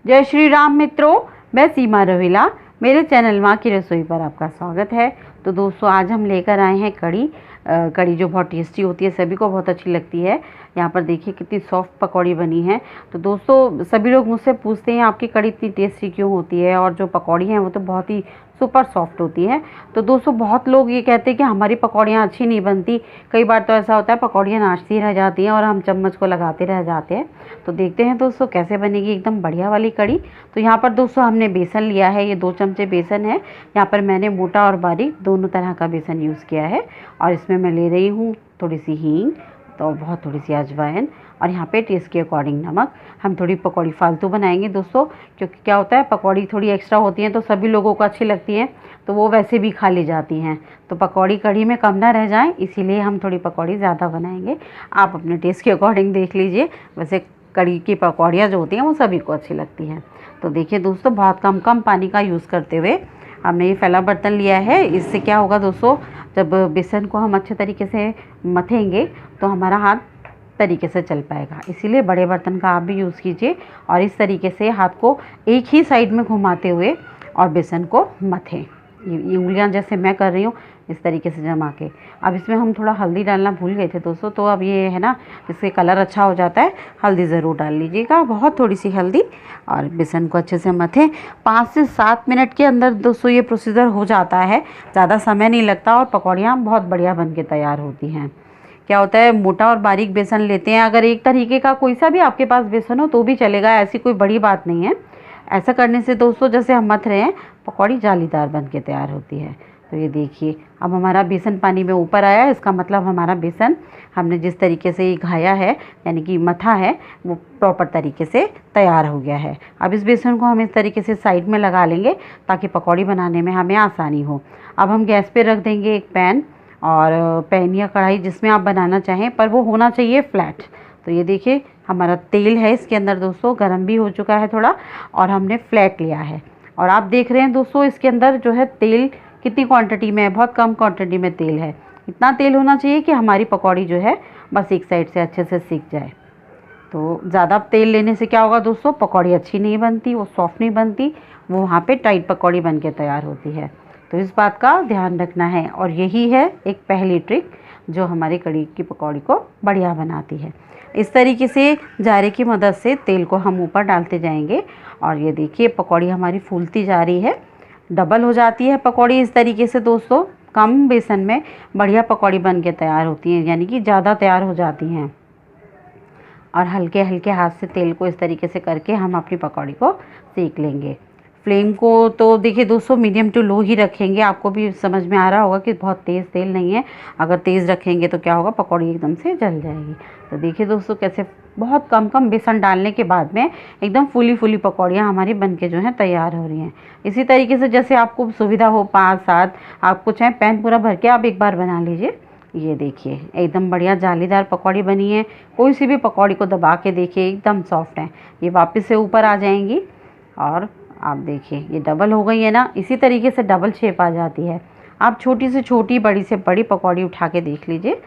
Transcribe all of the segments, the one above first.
जय श्री राम मित्रों, मैं सीमा रोहिला। मेरे चैनल माँ की रसोई पर आपका स्वागत है। तो दोस्तों, आज हम लेकर आए हैं कड़ी। कड़ी जो बहुत टेस्टी होती है, सभी को बहुत अच्छी लगती है। यहाँ पर देखिए कितनी सॉफ्ट पकौड़ी बनी है। तो दोस्तों, सभी लोग मुझसे पूछते हैं आपकी कड़ी इतनी टेस्टी क्यों होती है, और जो पकौड़ी हैं वो तो बहुत ही सुपर सॉफ्ट होती है। तो दोस्तों, बहुत लोग ये कहते हैं कि हमारी पकौड़ियाँ अच्छी नहीं बनती। कई बार तो ऐसा होता है पकौड़ियाँ नाचती रह जाती हैं और हम चम्मच को लगाते रह जाते हैं। तो देखते हैं दोस्तों कैसे बनेगी एकदम बढ़िया वाली कड़ी। तो यहाँ पर दोस्तों हमने बेसन लिया है, ये 2 चमचे बेसन है। यहाँ पर मैंने मोटा और बारीक दोनों तरह का बेसन यूज़ किया है। और इसमें मैं ले रही हूँ थोड़ी सी हींग, तो बहुत थोड़ी सी अजवाइन, और यहाँ पे टेस्ट के अकॉर्डिंग नमक। हम थोड़ी पकौड़ी फालतू बनाएंगे दोस्तों, क्योंकि क्या होता है पकौड़ी थोड़ी एक्स्ट्रा होती हैं तो सभी लोगों को अच्छी लगती हैं, तो वो वैसे भी खा ली जाती हैं। तो पकौड़ी कढ़ी में कम ना रह जाएं, इसीलिए हम थोड़ी पकौड़ी ज़्यादा बनाएंगे। आप अपने टेस्ट के अकॉर्डिंग देख लीजिए। वैसे कड़ी की पकौड़ियाँ जो होती हैं वो सभी को अच्छी लगती हैं। तो देखिए दोस्तों, बहुत कम कम पानी का यूज़ करते हुए हमने ये फैला बर्तन लिया है। इससे क्या होगा दोस्तों, जब बेसन को हम अच्छे तरीके से मथेंगे तो हमारा हाथ तरीके से चल पाएगा। इसीलिए बड़े बर्तन का आप भी यूज़ कीजिए और इस तरीके से हाथ को एक ही साइड में घुमाते हुए और बेसन को मथें। ये उंगलियां जैसे मैं कर रही हूँ इस तरीके से जमा के। अब इसमें हम थोड़ा हल्दी डालना भूल गए थे दोस्तों, तो अब ये है ना, इससे कलर अच्छा हो जाता है। हल्दी ज़रूर डाल लीजिएगा, बहुत थोड़ी सी हल्दी। और बेसन को अच्छे से मथें। 5 से 7 मिनट के अंदर दोस्तों ये प्रोसीजर हो जाता है, ज़्यादा समय नहीं लगता और पकौड़ियाँ बहुत बढ़िया बन के तैयार होती हैं। क्या होता है, मोटा और बारीक बेसन लेते हैं। अगर एक तरीके का कोई सा भी आपके पास बेसन हो तो भी चलेगा, ऐसी कोई बड़ी बात नहीं है। ऐसा करने से दोस्तों, जैसे हम मथ रहे हैं, पकौड़ी जालीदार बन के तैयार होती है। तो ये देखिए, अब हमारा बेसन पानी में ऊपर आया है, इसका मतलब हमारा बेसन हमने जिस तरीके से घाया है, यानी कि मथा है, वो प्रॉपर तरीके से तैयार हो गया है। अब इस बेसन को हम इस तरीके से साइड में लगा लेंगे ताकि पकौड़ी बनाने में हमें आसानी हो। अब हम गैस पे रख देंगे एक पैन, और पैन या कढ़ाई जिसमें आप बनाना चाहें, पर वो होना चाहिए फ्लैट। तो ये देखिए, हमारा तेल है इसके अंदर दोस्तों, गर्म भी हो चुका है थोड़ा, और हमने फ्लैट लिया है। और आप देख रहे हैं दोस्तों, इसके अंदर जो है तेल कितनी क्वांटिटी में है, बहुत कम क्वांटिटी में तेल है। इतना तेल होना चाहिए कि हमारी पकौड़ी जो है बस एक साइड से अच्छे से सिक जाए। तो ज़्यादा तेल लेने से क्या होगा दोस्तों, पकौड़ी अच्छी नहीं बनती, वो सॉफ्ट नहीं बनती, वो वहाँ पे टाइट पकौड़ी बन के तैयार होती है। तो इस बात का ध्यान रखना है, और यही है एक पहली ट्रिक जो हमारी कड़ी की पकौड़ी को बढ़िया बनाती है। इस तरीके से जारे की मदद से तेल को हम ऊपर डालते जाएंगे, और ये देखिए पकौड़ी हमारी फूलती जा रही है, डबल हो जाती है पकौड़ी। इस तरीके से दोस्तों कम बेसन में बढ़िया पकौड़ी बन के तैयार होती हैं, यानी कि ज़्यादा तैयार हो जाती हैं। और हल्के हल्के हाथ से तेल को इस तरीके से करके हम अपनी पकौड़ी को सेक लेंगे। फ्लेम को तो देखिए दोस्तों, मीडियम टू लो ही रखेंगे। आपको भी समझ में आ रहा होगा कि बहुत तेज़ तेल नहीं है। अगर तेज़ रखेंगे तो क्या होगा, पकौड़ी एकदम से जल जाएगी। तो देखिए दोस्तों, कैसे बहुत कम कम बेसन डालने के बाद में एकदम फूली फूली पकौड़ियाँ हमारी बनके जो हैं तैयार हो रही हैं। इसी तरीके से जैसे आपको सुविधा हो, 5-7 आपको चाहे पैन पूरा भर के आप एक बार बना लीजिए। ये देखिए एकदम बढ़िया जालीदार पकौड़ी बनी है। कोई सी भी पकौड़ी को दबा के देखिए, एकदम सॉफ्ट है। ये वापस से ऊपर आ जाएंगी, और आप देखिए ये डबल हो गई है ना। इसी तरीके से डबल शेप आ जाती है। आप छोटी से छोटी, बड़ी से बड़ी पकौड़ी उठा के देख लीजिए।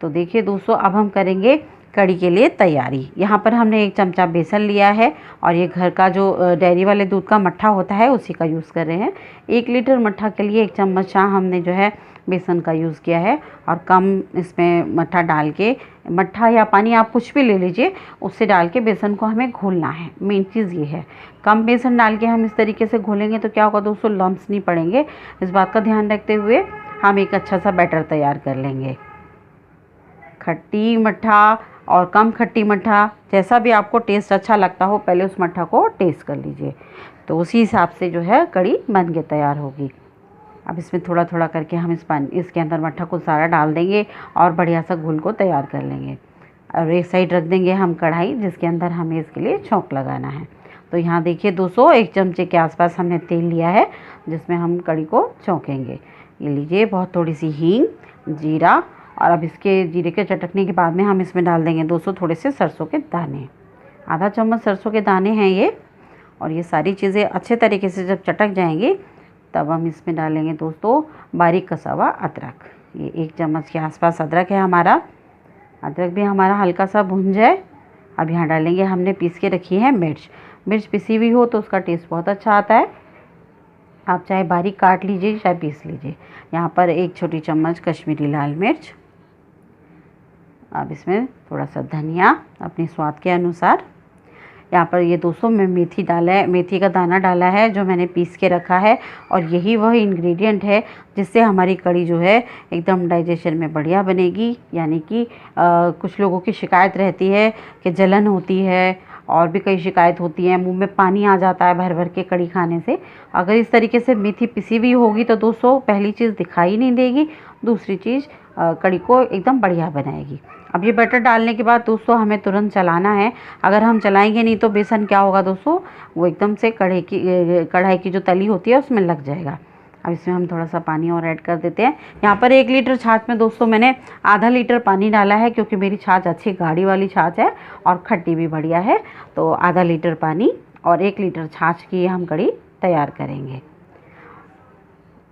तो देखिए दोस्तों, अब हम करेंगे कड़ी के लिए तैयारी। यहाँ पर हमने 1 चमचा बेसन लिया है, और ये घर का जो डेयरी वाले दूध का मट्ठा होता है उसी का यूज़ कर रहे हैं। 1 लीटर मट्ठा के लिए 1 चम्मच शाह हमने जो है बेसन का यूज़ किया है। और कम इसमें मट्ठा डाल के, मट्ठा या पानी आप कुछ भी ले लीजिए, उससे डाल के बेसन को हमें घोलना है। मेन चीज़ ये है, कम बेसन डाल के हम इस तरीके से घोलेंगे तो क्या होगा दोस्तों, लम्प्स नहीं पड़ेंगे। इस बात का ध्यान रखते हुए हम एक अच्छा सा बैटर तैयार कर लेंगे। खट्टी मट्ठा और कम खट्टी मट्ठा, जैसा भी आपको टेस्ट अच्छा लगता हो, पहले उस मट्ठा को टेस्ट कर लीजिए। तो उसी हिसाब से जो है कड़ी बन के तैयार होगी। अब इसमें थोड़ा थोड़ा करके हम इसके अंदर मट्ठा को सारा डाल देंगे और बढ़िया सा घोल को तैयार कर लेंगे। और एक साइड रख देंगे हम कढ़ाई, जिसके अंदर हमें इसके लिए छौंक लगाना है। तो यहाँ देखिए दोस्तों, 1 चमचे के आसपास हमने तेल लिया है, जिसमें हम कड़ी को छौंकेंगे। ये लीजिए, बहुत थोड़ी सी हींग, जीरा, और अब इसके जीरे के चटकने के बाद में हम इसमें डाल देंगे दोस्तों थोड़े से सरसों के दाने। आधा चम्मच सरसों के दाने हैं ये। और ये सारी चीज़ें अच्छे तरीके से जब चटक जाएंगी, तब हम इसमें डालेंगे दोस्तों बारीक कसा हुआ अदरक। ये 1 चम्मच के आसपास अदरक है हमारा। अदरक भी हमारा हल्का सा भुन जाए। अब यहाँ डालेंगे हमने पीस के रखी है मिर्च। मिर्च पिसी हुई हो तो उसका टेस्ट बहुत अच्छा आता है। आप चाहे बारीक काट लीजिए चाहे पीस लीजिए। यहाँ पर 1 छोटी चम्मच कश्मीरी लाल मिर्च, अब इसमें थोड़ा सा धनिया अपने स्वाद के अनुसार। यहाँ पर ये दोस्तों मैं मेथी डाला है, मेथी का दाना डाला है जो मैंने पीस के रखा है। और यही वह इंग्रेडिएंट है जिससे हमारी कढ़ी जो है एकदम डाइजेशन में बढ़िया बनेगी। यानी कि कुछ लोगों की शिकायत रहती है कि जलन होती है और भी कई शिकायत होती है, मुंह में पानी आ जाता है भर भर के कढ़ी खाने से। अगर इस तरीके से मेथी पिसी हुई होगी तो दोस्तों पहली चीज़ दिखाई नहीं देगी, दूसरी चीज़ कढ़ी को एकदम बढ़िया बनाएगी। अब ये बटर डालने के बाद दोस्तों हमें तुरंत चलाना है। अगर हम चलाएंगे नहीं तो बेसन क्या होगा दोस्तों, वो एकदम से कढ़ाई की जो तली होती है उसमें लग जाएगा। अब इसमें हम थोड़ा सा पानी और ऐड कर देते हैं। यहाँ पर 1 लीटर छाछ में दोस्तों मैंने आधा लीटर पानी डाला है, क्योंकि मेरी छाछ अच्छी गाढ़ी वाली छाछ है और खट्टी भी बढ़िया है। तो आधा लीटर पानी और 1 लीटर छाछ की हम कढ़ी तैयार करेंगे।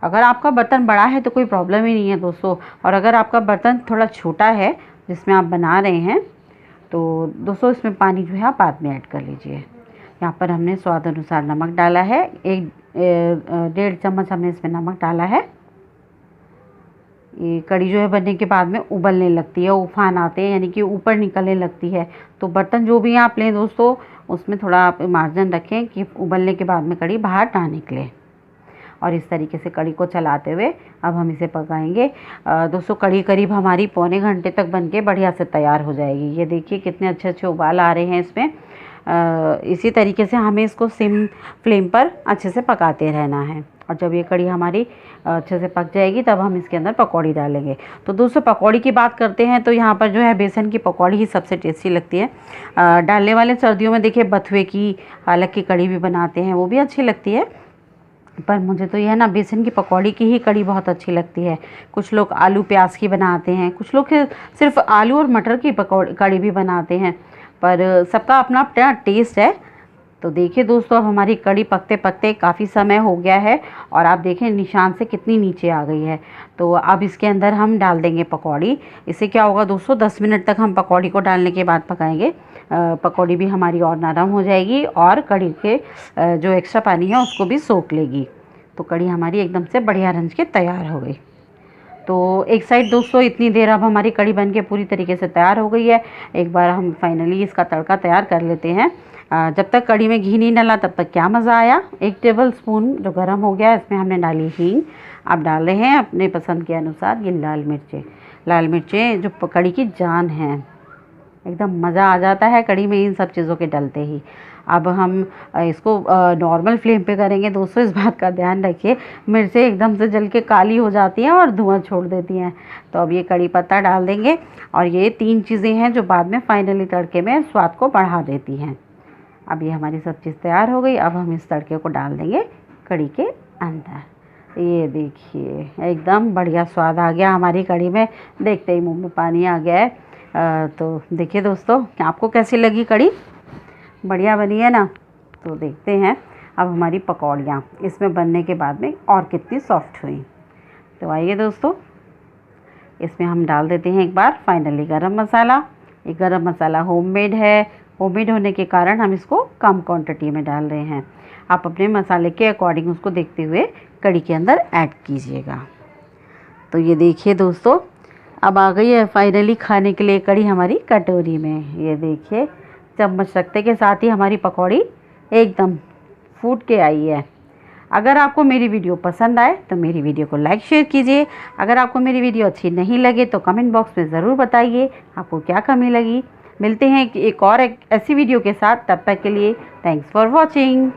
अगर आपका बर्तन बड़ा है तो कोई प्रॉब्लम ही नहीं है दोस्तों, और अगर आपका बर्तन थोड़ा छोटा है जिसमें आप बना रहे हैं तो दोस्तों इसमें पानी जो है आप बाद में ऐड कर लीजिए। यहाँ पर हमने स्वाद अनुसार नमक डाला है, 1-1.5 चम्मच हमने इसमें नमक डाला है। ये कढ़ी जो है बनने के बाद में उबलने लगती है, उफान आते हैं यानी कि ऊपर निकलने लगती है। तो बर्तन जो भी आप लें दोस्तों उसमें थोड़ा आप मार्जिन रखें कि उबलने के बाद में कढ़ी बाहर ना निकले। और इस तरीके से कढ़ी को चलाते हुए अब हम इसे पकाएंगे। दोस्तों कढ़ी करीब हमारी पौने घंटे तक बनके बढ़िया से तैयार हो जाएगी। ये देखिए कितने अच्छे अच्छे उबाल आ रहे हैं इसमें। इसी तरीके से हमें इसको सिम फ्लेम पर अच्छे से पकाते रहना है। और जब ये कढ़ी हमारी अच्छे से पक जाएगी तब हम इसके अंदर पकौड़ी डालेंगे। तो दोस्तों पकौड़ी की बात करते हैं तो यहाँ पर जो है बेसन की पकौड़ी ही सबसे टेस्टी लगती है। डालने वाले सर्दियों में देखिए बथुए की पालक की कढ़ी भी बनाते हैं, वो भी अच्छी लगती है। पर मुझे तो यह ना बेसन की पकौड़ी की ही कढ़ी बहुत अच्छी लगती है। कुछ लोग आलू प्याज की बनाते हैं, कुछ लोग सिर्फ आलू और मटर की कढ़ी भी बनाते हैं, पर सबका अपना अपना टेस्ट है। तो देखिए दोस्तों अब हमारी कढ़ी पकते पकते काफ़ी समय हो गया है और आप देखें निशान से कितनी नीचे आ गई है। तो अब इसके अंदर हम डाल देंगे पकौड़ी। इससे क्या होगा दोस्तों 10 मिनट तक हम पकौड़ी को डालने के बाद पकाएंगे। पकौड़ी भी हमारी और नरम हो जाएगी और कढ़ी के जो एक्स्ट्रा पानी है उसको भी सोख लेगी। तो कढ़ी हमारी एकदम से बढ़िया रंज के तैयार हो गई। तो एक साइड दोस्तों इतनी देर अब हमारी कढ़ी बन के पूरी तरीके से तैयार हो गई है। एक बार हम फाइनली इसका तड़का तैयार कर लेते हैं। जब तक कढ़ी में घी नहीं डला तब तक क्या मज़ा आया। 1 टेबल स्पून जो गरम हो गया इसमें हमने डाली हींग। आप डाल रहे हैं अपने पसंद के अनुसार। ये लाल मिर्चें जो कढ़ी की जान है, एकदम मज़ा आ जाता है कढ़ी में इन सब चीज़ों के डलते ही। अब हम इसको नॉर्मल फ्लेम पे करेंगे दोस्तों, इस बात का ध्यान रखिए मिर्चें एकदम से जल के काली हो जाती हैं और धुआं छोड़ देती हैं। तो अब ये कड़ी पत्ता डाल देंगे और ये 3 चीज़ें हैं जो बाद में फाइनली तड़के में स्वाद को बढ़ा देती हैं। अब ये हमारी सब चीज़ तैयार हो गई। अब हम इस तड़के को डाल देंगे कढ़ी के अंदर। ये देखिए एकदम बढ़िया स्वाद आ गया हमारी कढ़ी में, देखते ही मुँह में पानी आ गया है। तो देखिए दोस्तों आपको कैसी लगी कढ़ी, बढ़िया बनी है ना। तो देखते हैं अब हमारी पकौड़ियाँ इसमें बनने के बाद में और कितनी सॉफ्ट हुई। तो आइए दोस्तों इसमें हम डाल देते हैं एक बार फाइनली गरम मसाला। ये गरम मसाला होममेड है, होममेड होने के कारण हम इसको कम क्वांटिटी में डाल रहे हैं। आप अपने मसाले के अकॉर्डिंग उसको देखते हुए कढ़ी के अंदर ऐड कीजिएगा। तो ये देखिए दोस्तों अब आ गई है फाइनली खाने के लिए कढ़ी हमारी कटोरी में। ये देखिए चम्मच रखते के साथ ही हमारी पकौड़ी एकदम फूट के आई है। अगर आपको मेरी वीडियो पसंद आए तो मेरी वीडियो को लाइक शेयर कीजिए। अगर आपको मेरी वीडियो अच्छी नहीं लगे तो कमेंट बॉक्स में ज़रूर बताइए आपको क्या कमी लगी। मिलते हैं एक और ऐसी वीडियो के साथ, तब तक के लिए थैंक्स फॉर वॉचिंग।